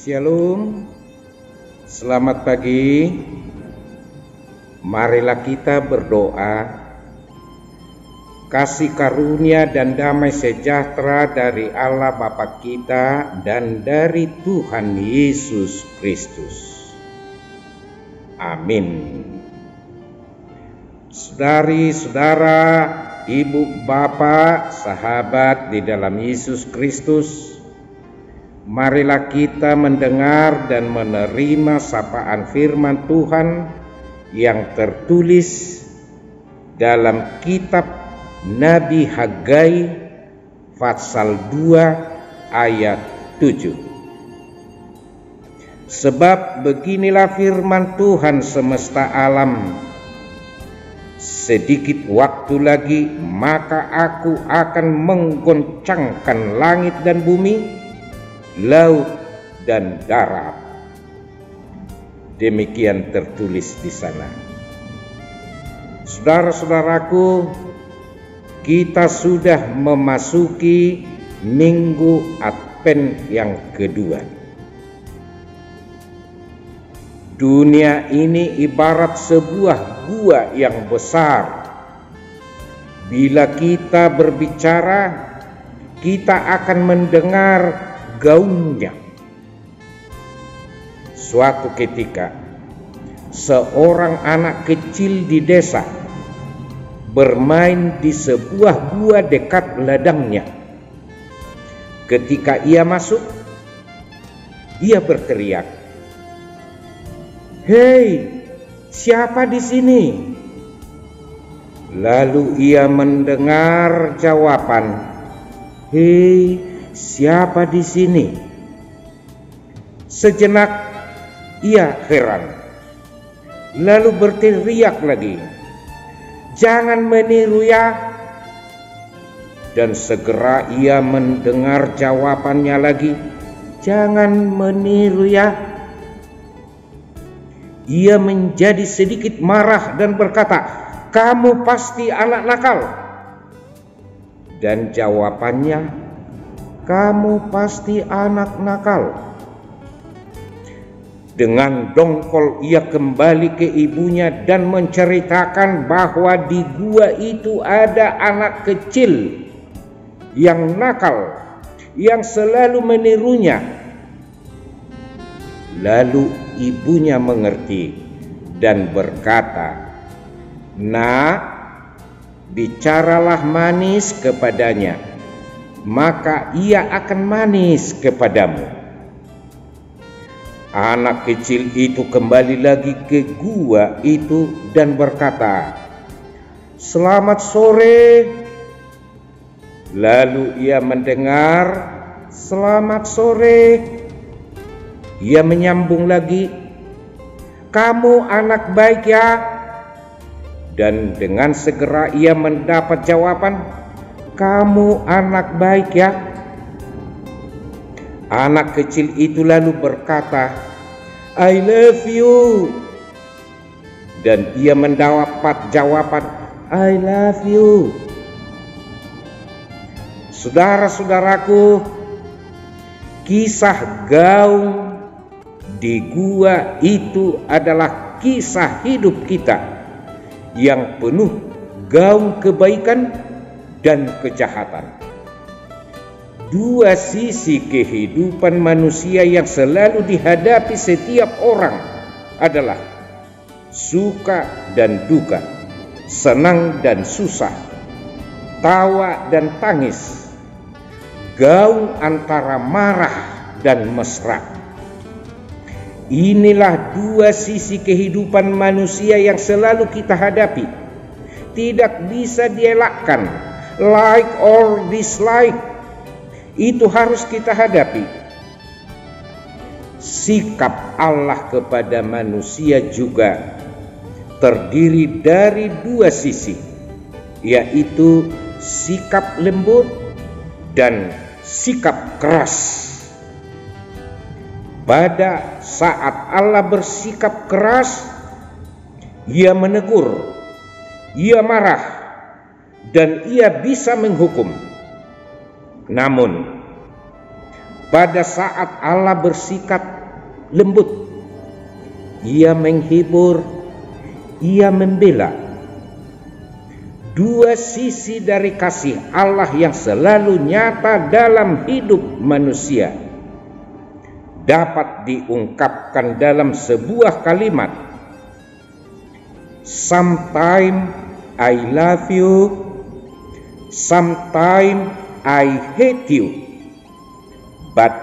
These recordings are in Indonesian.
Shalom, selamat pagi. Marilah kita berdoa. Kasih karunia dan damai sejahtera dari Allah Bapa kita dan dari Tuhan Yesus Kristus. Amin. Saudari-saudara, ibu, bapak, sahabat di dalam Yesus Kristus, marilah kita mendengar dan menerima sapaan firman Tuhan yang tertulis dalam kitab Nabi Hagai pasal 2 ayat 7. Sebab beginilah firman Tuhan semesta alam, sedikit waktu lagi maka aku akan menggoncangkan langit dan bumi, laut dan darat. Demikian tertulis di sana. Saudara-saudaraku, kita sudah memasuki minggu Advent yang kedua. Dunia ini ibarat sebuah gua yang besar. Bila kita berbicara, kita akan mendengar gaungnya. Suatu ketika, seorang anak kecil di desa bermain di sebuah gua dekat ladangnya. Ketika ia masuk, ia berteriak, "Hei, siapa di sini?" Lalu ia mendengar jawaban, "Hei, siapa di sini?" Sejenak ia heran, lalu berteriak lagi, "Jangan meniru ya." Dan segera ia mendengar jawabannya lagi, "Jangan meniru ya." Ia menjadi sedikit marah dan berkata, "Kamu pasti anak nakal." Dan jawabannya, "Kamu pasti anak nakal." Dengan dongkol ia kembali ke ibunya dan menceritakan bahwa di gua itu ada anak kecil yang nakal, yang selalu menirunya. Lalu ibunya mengerti dan berkata, "Nak, bicaralah manis kepadanya, maka ia akan manis kepadamu." Anak kecil itu kembali lagi ke gua itu dan berkata, "Selamat sore." Lalu ia mendengar, "Selamat sore." Ia menyambung lagi, "Kamu anak baik ya?" Dan dengan segera ia mendapat jawaban, "Kamu anak baik ya?" Anak kecil itu lalu berkata, "I love you." Dan ia mendapat jawaban, "I love you." Saudara-saudaraku, kisah gaung di gua itu adalah kisah hidup kita yang penuh gaung kebaikan dan kejahatan. Dua sisi kehidupan manusia yang selalu dihadapi setiap orang adalah suka dan duka, senang dan susah, tawa dan tangis, gaung antara marah dan mesra. Inilah dua sisi kehidupan manusia yang selalu kita hadapi. Tidak bisa dielakkan, like or dislike. Itu harus kita hadapi. Sikap Allah kepada manusia juga terdiri dari dua sisi, yaitu sikap lembut dan sikap keras. Pada saat Allah bersikap keras, Ia menegur, Ia marah, dan Ia bisa menghukum. Namun pada saat Allah bersikap lembut, Ia menghibur, Ia membela. Dua sisi dari kasih Allah yang selalu nyata dalam hidup manusia dapat diungkapkan dalam sebuah kalimat. Sometimes I love you, sometimes I hate you. But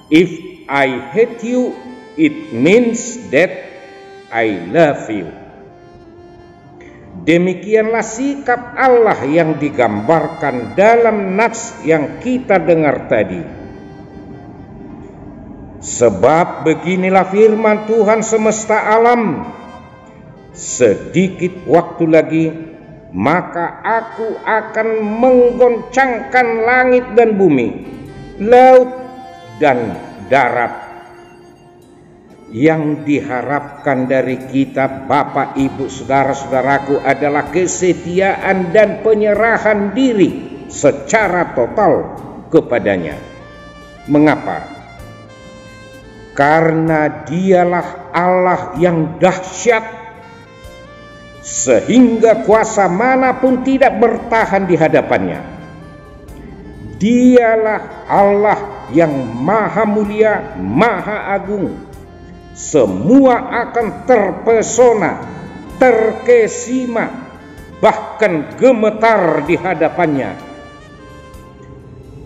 if I hate you, it means that I love you. Demikianlah sikap Allah yang digambarkan dalam nats yang kita dengar tadi. Sebab beginilah firman Tuhan semesta alam, sedikit waktu lagi, maka aku akan menggoncangkan langit dan bumi, laut dan darat. Yang diharapkan dari kita, Bapak, Ibu, saudara-saudaraku, adalah kesetiaan dan penyerahan diri secara total kepadanya. Mengapa? Karena Dialah Allah yang dahsyat, sehingga kuasa manapun tidak bertahan di hadapannya. Dialah Allah yang maha mulia, maha agung. Semua akan terpesona, terkesima, bahkan gemetar di hadapannya.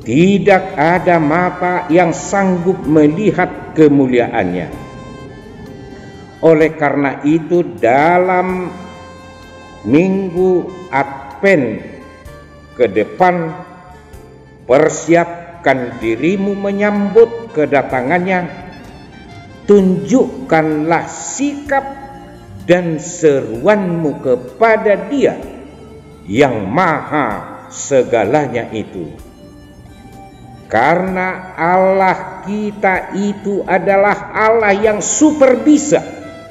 Tidak ada mata yang sanggup melihat kemuliaannya. Oleh karena itu, dalam minggu Advent ke depan, persiapkan dirimu menyambut kedatangannya. Tunjukkanlah sikap dan seruanmu kepada Dia yang maha segalanya itu. Karena Allah kita itu adalah Allah yang super bisa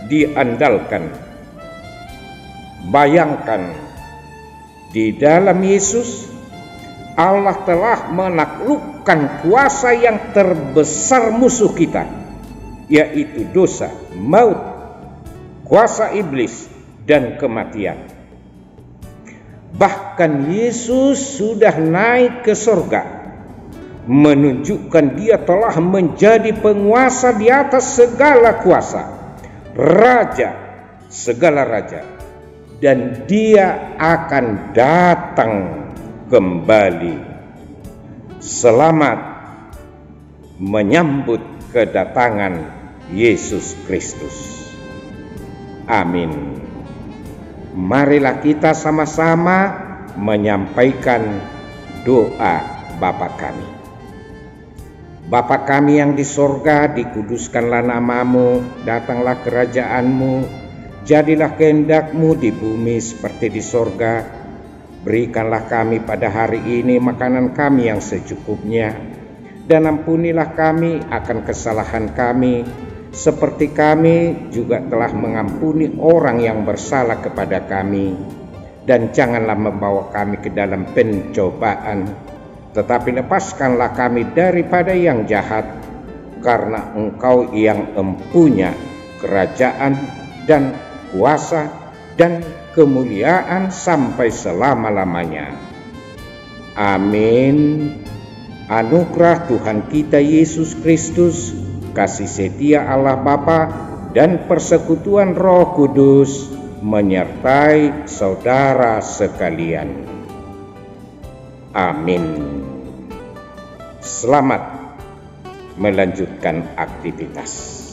diandalkan. Bayangkan, di dalam Yesus Allah telah menaklukkan kuasa yang terbesar musuh kita, yaitu dosa, maut, kuasa iblis, dan kematian. Bahkan Yesus sudah naik ke surga, menunjukkan Dia telah menjadi penguasa di atas segala kuasa, raja segala raja, dan Dia akan datang kembali. Selamat menyambut kedatangan Yesus Kristus. Amin. Marilah kita sama-sama menyampaikan doa Bapa kami. Bapa kami yang di sorga, dikuduskanlah namamu, datanglah kerajaanmu, jadilah kehendak-mu di bumi seperti di sorga. Berikanlah kami pada hari ini makanan kami yang secukupnya, dan ampunilah kami akan kesalahan kami, seperti kami juga telah mengampuni orang yang bersalah kepada kami. Dan janganlah membawa kami ke dalam pencobaan, tetapi lepaskanlah kami daripada yang jahat, karena Engkau yang empunya kerajaan dan kuasa dan kemuliaan sampai selama-lamanya. Amin. Anugerah Tuhan kita Yesus Kristus, kasih setia Allah Bapa, dan persekutuan Roh Kudus menyertai saudara sekalian. Amin. Selamat melanjutkan aktivitas.